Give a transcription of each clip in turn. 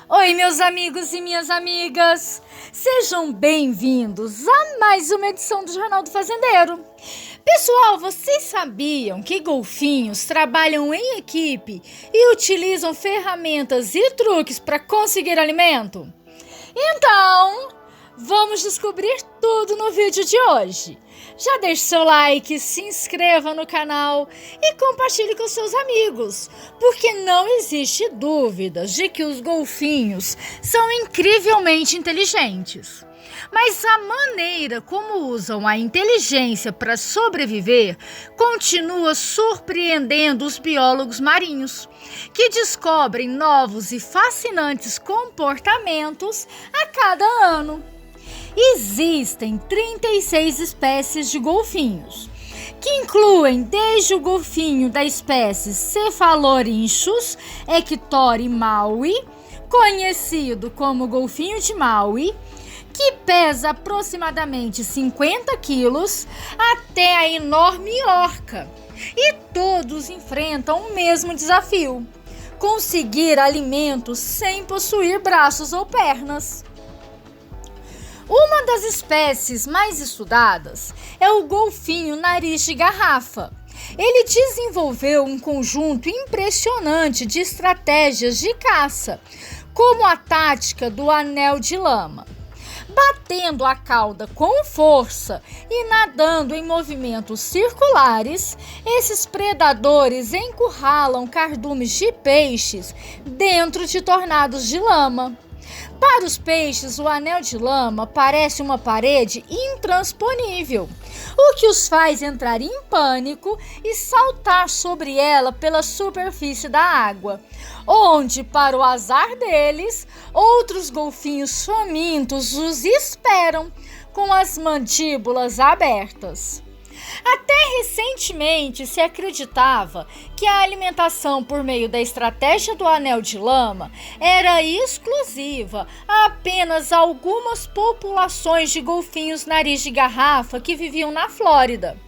Oi, meus amigos e minhas amigas! Sejam bem-vindos a mais uma edição do Jornal do Fazendeiro. Pessoal, vocês sabiam que golfinhos trabalham em equipe e utilizam ferramentas e truques para conseguir alimento? Então, vamos descobrir tudo no vídeo de hoje. Já deixe seu like, se inscreva no canal e compartilhe com seus amigos, porque não existe dúvidas de que os golfinhos são incrivelmente inteligentes. Mas a maneira como usam a inteligência para sobreviver continua surpreendendo os biólogos marinhos, que descobrem novos e fascinantes comportamentos a cada ano. Existem 36 espécies de golfinhos, que incluem desde o golfinho da espécie Cephalorhynchus ectori maui, conhecido como golfinho de Maui, que pesa aproximadamente 50 quilos, até a enorme orca. E todos enfrentam o mesmo desafio: conseguir alimento sem possuir braços ou pernas. Uma das espécies mais estudadas é o golfinho nariz de garrafa. Ele desenvolveu um conjunto impressionante de estratégias de caça, como a tática do anel de lama. Batendo a cauda com força e nadando em movimentos circulares, esses predadores encurralam cardumes de peixes dentro de tornados de lama. Para os peixes, o anel de lama parece uma parede intransponível, o que os faz entrar em pânico e saltar sobre ela pela superfície da água, onde, para o azar deles, outros golfinhos famintos os esperam com as mandíbulas abertas. Até recentemente se acreditava que a alimentação por meio da estratégia do anel de lama era exclusiva a apenas algumas populações de golfinhos nariz de garrafa que viviam na Flórida.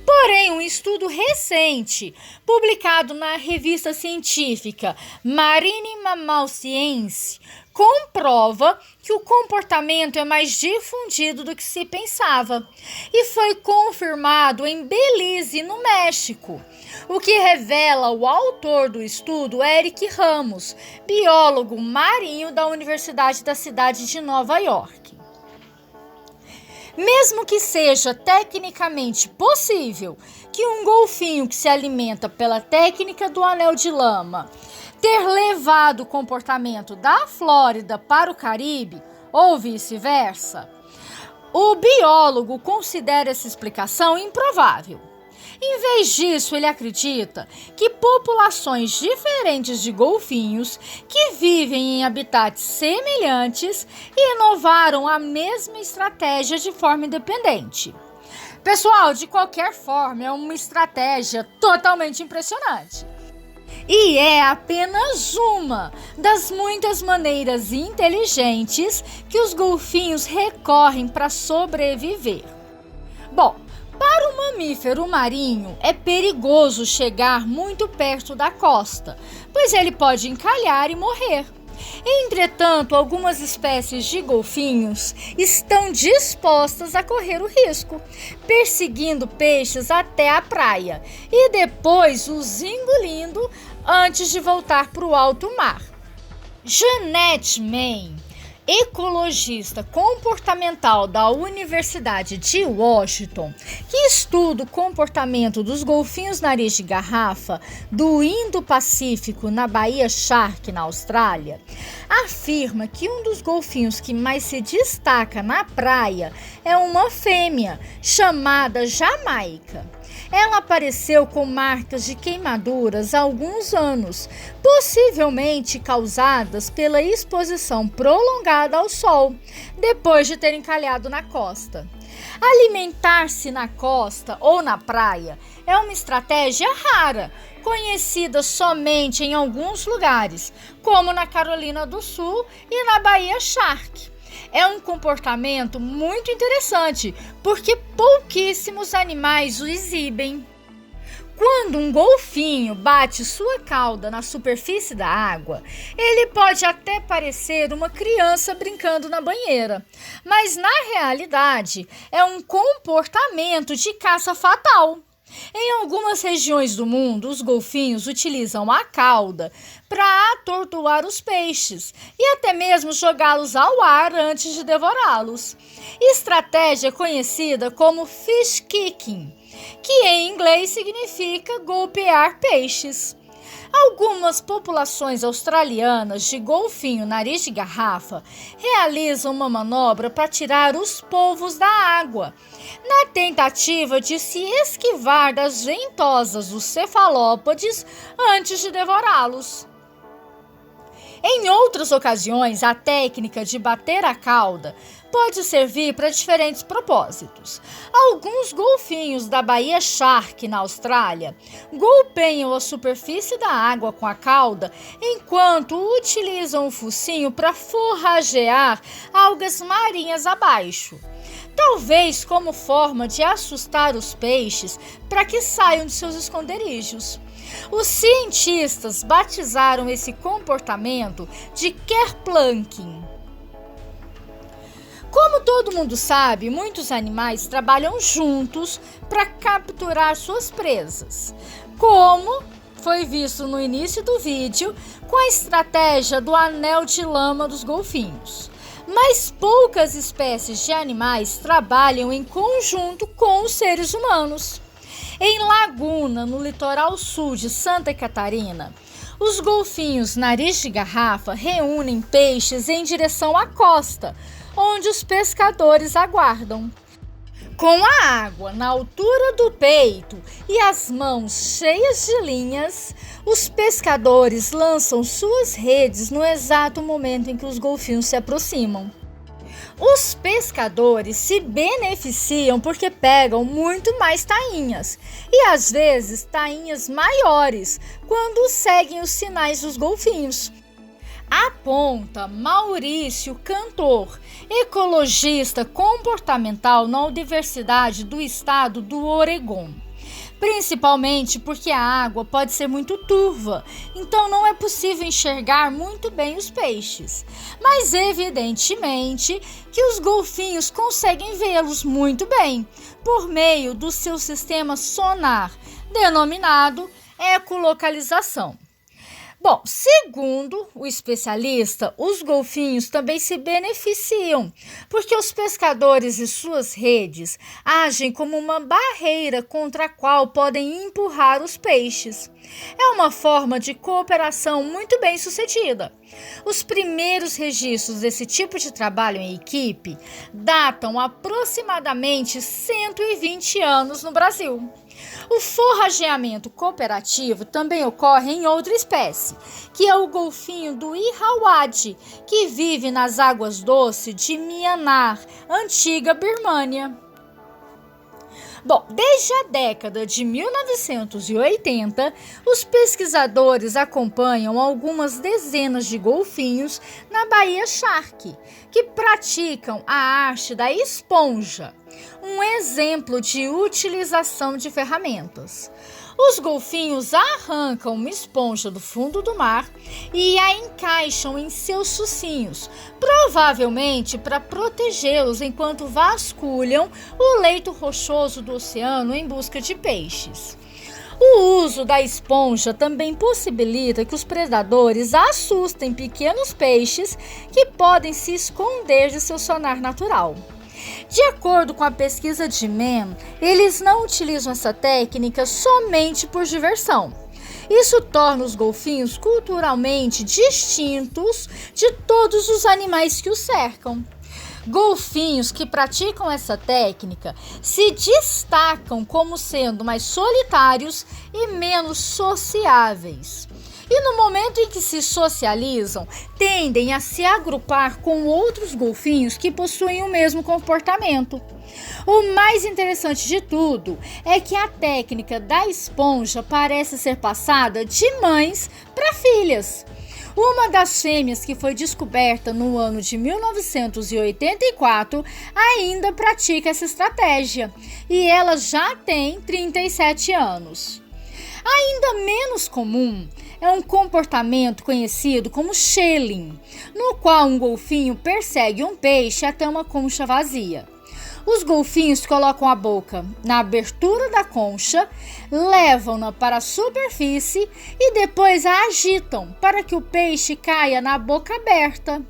Porém, um estudo recente, publicado na revista científica Marine Mammal Science, comprova que o comportamento é mais difundido do que se pensava e foi confirmado em Belize, no México, o que revela o autor do estudo, Eric Ramos, biólogo marinho da Universidade da cidade de Nova York. Mesmo que seja tecnicamente possível que um golfinho que se alimenta pela técnica do anel de lama ter levado o comportamento da Flórida para o Caribe, ou vice-versa, o biólogo considera essa explicação improvável. Em vez disso, ele acredita que populações diferentes de golfinhos que vivem em habitats semelhantes inovaram a mesma estratégia de forma independente. Pessoal, de qualquer forma, é uma estratégia totalmente impressionante. E é apenas uma das muitas maneiras inteligentes que os golfinhos recorrem para sobreviver. Bom, para o mamífero marinho, é perigoso chegar muito perto da costa, pois ele pode encalhar e morrer. Entretanto, algumas espécies de golfinhos estão dispostas a correr o risco, perseguindo peixes até a praia e depois os engolindo antes de voltar para o alto mar. Jeanette Main, ecologista comportamental da Universidade de Washington, que estuda o comportamento dos golfinhos nariz de garrafa do Indo-Pacífico na Baía Shark, na Austrália, afirma que um dos golfinhos que mais se destaca na praia é uma fêmea chamada Jamaica. Ela apareceu com marcas de queimaduras há alguns anos, possivelmente causadas pela exposição prolongada ao sol, depois de ter encalhado na costa. Alimentar-se na costa ou na praia é uma estratégia rara, conhecida somente em alguns lugares, como na Carolina do Sul e na Baía Shark. É um comportamento muito interessante, porque pouquíssimos animais o exibem. Quando um golfinho bate sua cauda na superfície da água, ele pode até parecer uma criança brincando na banheira, mas na realidade é um comportamento de caça fatal. Em algumas regiões do mundo, os golfinhos utilizam a cauda para atordoar os peixes e até mesmo jogá-los ao ar antes de devorá-los. Estratégia conhecida como fish kicking, que em inglês significa golpear peixes. Algumas populações australianas de golfinho nariz de garrafa realizam uma manobra para tirar os polvos da água, na tentativa de se esquivar das ventosas dos cefalópodes antes de devorá-los. Em outras ocasiões, a técnica de bater a cauda pode servir para diferentes propósitos. Alguns golfinhos da Baía Shark, na Austrália, golpeiam a superfície da água com a cauda, enquanto utilizam o focinho para forragear algas marinhas abaixo. Talvez como forma de assustar os peixes para que saiam de seus esconderijos. Os cientistas batizaram esse comportamento de kerplunking. Como todo mundo sabe, muitos animais trabalham juntos para capturar suas presas, como foi visto no início do vídeo com a estratégia do anel de lama dos golfinhos. Mas poucas espécies de animais trabalham em conjunto com os seres humanos. Em Laguna, no litoral sul de Santa Catarina, os golfinhos nariz de garrafa reúnem peixes em direção à costa, onde os pescadores aguardam. Com a água na altura do peito e as mãos cheias de linhas, os pescadores lançam suas redes no exato momento em que os golfinhos se aproximam. Os pescadores se beneficiam porque pegam muito mais tainhas e às vezes tainhas maiores quando seguem os sinais dos golfinhos. Aponta Maurício Cantor, ecologista comportamental na Universidade do Estado do Oregon. Principalmente porque a água pode ser muito turva, então não é possível enxergar muito bem os peixes. Mas evidentemente que os golfinhos conseguem vê-los muito bem, por meio do seu sistema sonar, denominado ecolocalização. Bom, segundo o especialista, os golfinhos também se beneficiam, porque os pescadores e suas redes agem como uma barreira contra a qual podem empurrar os peixes. É uma forma de cooperação muito bem sucedida. Os primeiros registros desse tipo de trabalho em equipe datam aproximadamente 120 anos no Brasil. O forrageamento cooperativo também ocorre em outra espécie, que é o golfinho do Irrawaddy, que vive nas águas doces de Myanmar, antiga Birmânia. Bom, desde a década de 1980, os pesquisadores acompanham algumas dezenas de golfinhos na Baía Shark, que praticam a arte da esponja, um exemplo de utilização de ferramentas. Os golfinhos arrancam uma esponja do fundo do mar e a encaixam em seus focinhos, provavelmente para protegê-los enquanto vasculham o leito rochoso do oceano em busca de peixes. O uso da esponja também possibilita que os predadores assustem pequenos peixes que podem se esconder de seu sonar natural. De acordo com a pesquisa de Mann, eles não utilizam essa técnica somente por diversão. Isso torna os golfinhos culturalmente distintos de todos os animais que os cercam. Golfinhos que praticam essa técnica se destacam como sendo mais solitários e menos sociáveis. E no momento em que se socializam, tendem a se agrupar com outros golfinhos que possuem o mesmo comportamento. O mais interessante de tudo é que a técnica da esponja parece ser passada de mães para filhas. Uma das fêmeas que foi descoberta no ano de 1984 ainda pratica essa estratégia e ela já tem 37 anos. Ainda menos comum é um comportamento conhecido como shelling, no qual um golfinho persegue um peixe até uma concha vazia. Os golfinhos colocam a boca na abertura da concha, levam-na para a superfície e depois a agitam para que o peixe caia na boca aberta.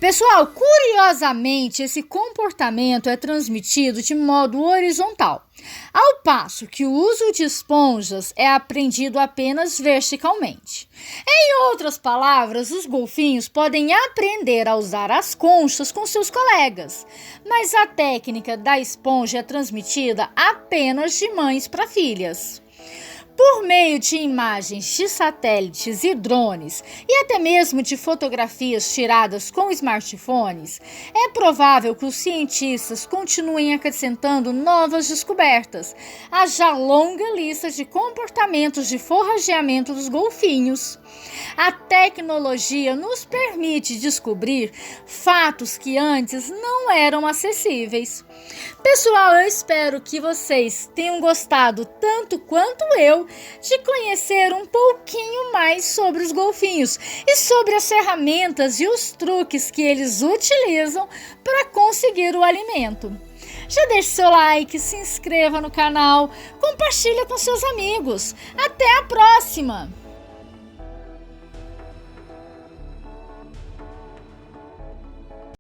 Pessoal, curiosamente, esse comportamento é transmitido de modo horizontal, ao passo que o uso de esponjas é aprendido apenas verticalmente. Em outras palavras, os golfinhos podem aprender a usar as conchas com seus colegas, mas a técnica da esponja é transmitida apenas de mães para filhas. Por meio de imagens de satélites e drones e até mesmo de fotografias tiradas com smartphones, é provável que os cientistas continuem acrescentando novas descobertas à já longa lista de comportamentos de forrageamento dos golfinhos. A tecnologia nos permite descobrir fatos que antes não eram acessíveis. Pessoal, eu espero que vocês tenham gostado tanto quanto eu de conhecer um pouquinho mais sobre os golfinhos e sobre as ferramentas e os truques que eles utilizam para conseguir o alimento. Já deixe seu like, se inscreva no canal, compartilhe com seus amigos. Até a próxima!